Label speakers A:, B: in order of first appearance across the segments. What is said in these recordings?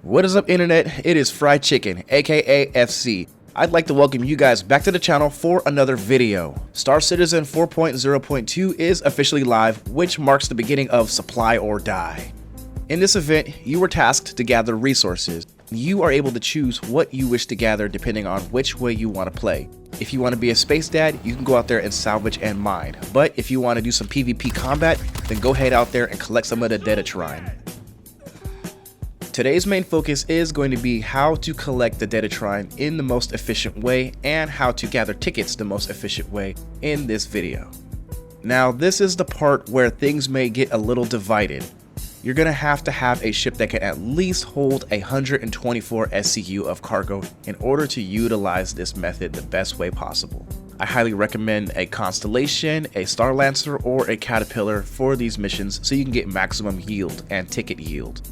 A: What is up, internet? It is Fried Chicken, aka FC. I'd like to welcome you guys back to the channel for another video. Star Citizen 4.0.2 is officially live, which marks the beginning of Supply or Die. In this event, you were tasked to gather resources. You are able to choose what you wish to gather depending on which way you want to play. If you want to be a space dad, you can go out there and salvage and mine. But if you want to do some PvP combat, then go head out there and collect some of the detatrine. Today's main focus is going to be how to collect the detatrine in the most efficient way and how to gather tickets the most efficient way in this video. Now, this is the part where things may get a little divided. You're going to have a ship that can at least hold 124 SCU of cargo in order to utilize this method the best way possible. I highly recommend a Constellation, a Star Lancer, or a Caterpillar for these missions so you can get maximum yield and ticket yield.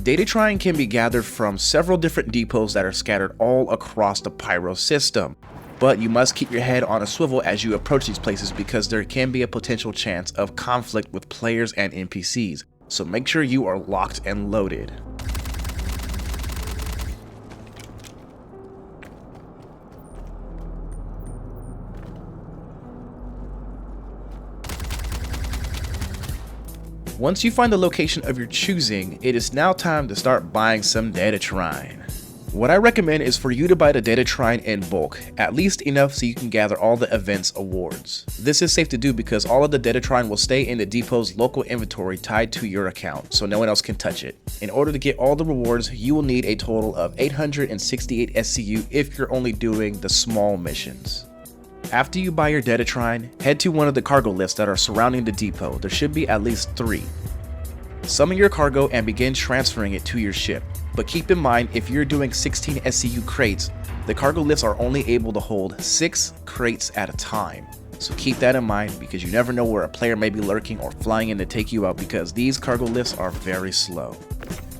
A: Detatrine can be gathered from several different depots that are scattered all across the Pyro system, but you must keep your head on a swivel as you approach these places because there can be a potential chance of conflict with players and NPCs, so make sure you are locked and loaded. Once you find the location of your choosing, it is now time to start buying some detatrine. What I recommend is for you to buy the detatrine in bulk, at least enough so you can gather all the events awards. This is safe to do because all of the detatrine will stay in the depot's local inventory tied to your account, so no one else can touch it. In order to get all the rewards, you will need a total of 868 SCU if you're only doing the small missions. After you buy your detatrine, head to one of the cargo lifts that are surrounding the depot. There should be at least 3. Summon your cargo and begin transferring it to your ship. But keep in mind, if you're doing 16 SCU crates, the cargo lifts are only able to hold 6 crates at a time. So keep that in mind because you never know where a player may be lurking or flying in to take you out because these cargo lifts are very slow.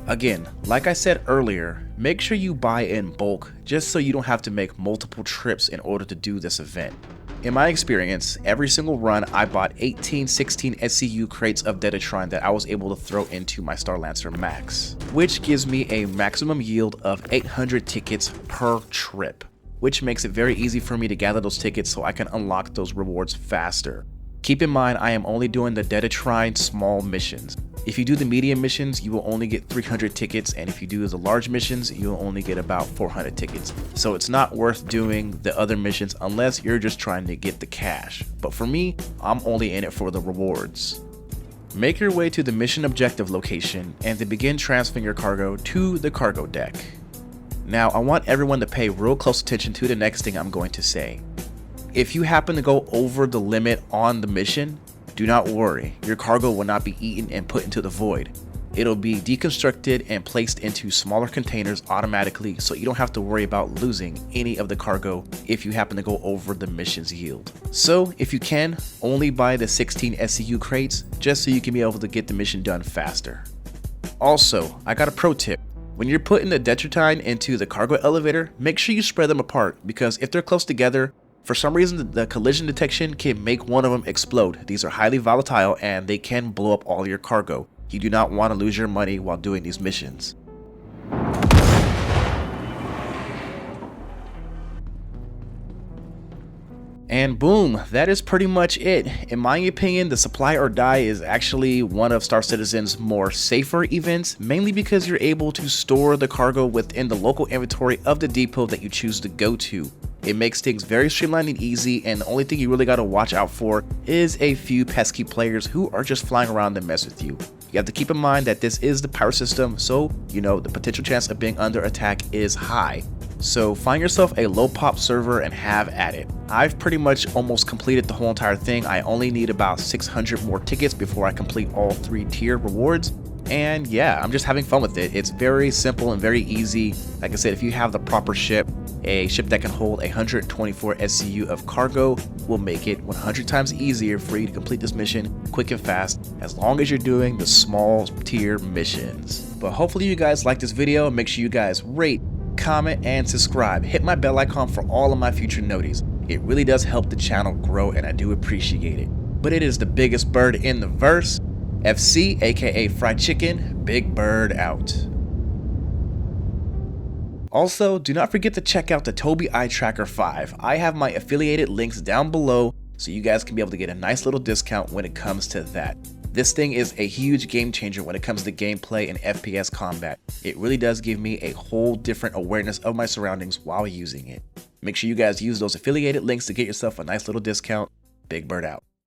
A: Again, like I said earlier, make sure you buy in bulk just so you don't have to make multiple trips in order to do this event. In my experience, every single run I bought 16 SCU crates of detatrine that I was able to throw into my Star Lancer Max, which gives me a maximum yield of 800 tickets per trip, which makes it very easy for me to gather those tickets so I can unlock those rewards faster. Keep in mind, I am only doing the detatrine small missions. If you do the medium missions, you will only get 300 tickets, and if you do the large missions, you'll only get about 400 tickets. So it's not worth doing the other missions unless you're just trying to get the cash. But for me, I'm only in it for the rewards. Make your way to the mission objective location and then begin transferring your cargo to the cargo deck. Now, I want everyone to pay real close attention to the next thing I'm going to say. If you happen to go over the limit on the mission, do not worry, your cargo will not be eaten and put into the void. It'll be deconstructed and placed into smaller containers automatically so you don't have to worry about losing any of the cargo if you happen to go over the mission's yield. So if you can, only buy the 16 SCU crates just so you can be able to get the mission done faster. Also, I got a pro tip. When you're putting the detatrine into the cargo elevator, make sure you spread them apart because if they're close together, for some reason, the collision detection can make one of them explode. These are highly volatile and they can blow up all your cargo. You do not want to lose your money while doing these missions. And boom, that is pretty much it. In my opinion, the Supply or Die is actually one of Star Citizen's more safer events, mainly because you're able to store the cargo within the local inventory of the depot that you choose to go to. It makes things very streamlined and easy, and the only thing you really got to watch out for is a few pesky players who are just flying around to mess with you. You have to keep in mind that this is the Pyro system, so you know the potential chance of being under attack is high. So find yourself a low pop server and have at it. I've pretty much almost completed the whole entire thing. I only need about 600 more tickets before I complete all 3 tier rewards. And yeah, I'm just having fun with it. It's very simple and very easy. Like I said, if you have the proper ship, a ship that can hold 124 SCU of cargo will make it 100 times easier for you to complete this mission quick and fast, as long as you're doing the small tier missions. But hopefully you guys like this video. Make sure you guys rate, comment, and subscribe. Hit my bell icon for all of my future noties. It really does help the channel grow and I do appreciate it. But it is the biggest bird in the verse. FC, aka Fried Chicken, Big Bird out. Also, do not forget to check out the Tobii Eye Tracker 5. I have my affiliated links down below so you guys can be able to get a nice little discount when it comes to that. This thing is a huge game changer when it comes to gameplay and FPS combat. It really does give me a whole different awareness of my surroundings while using it. Make sure you guys use those affiliated links to get yourself a nice little discount. Big Bird out.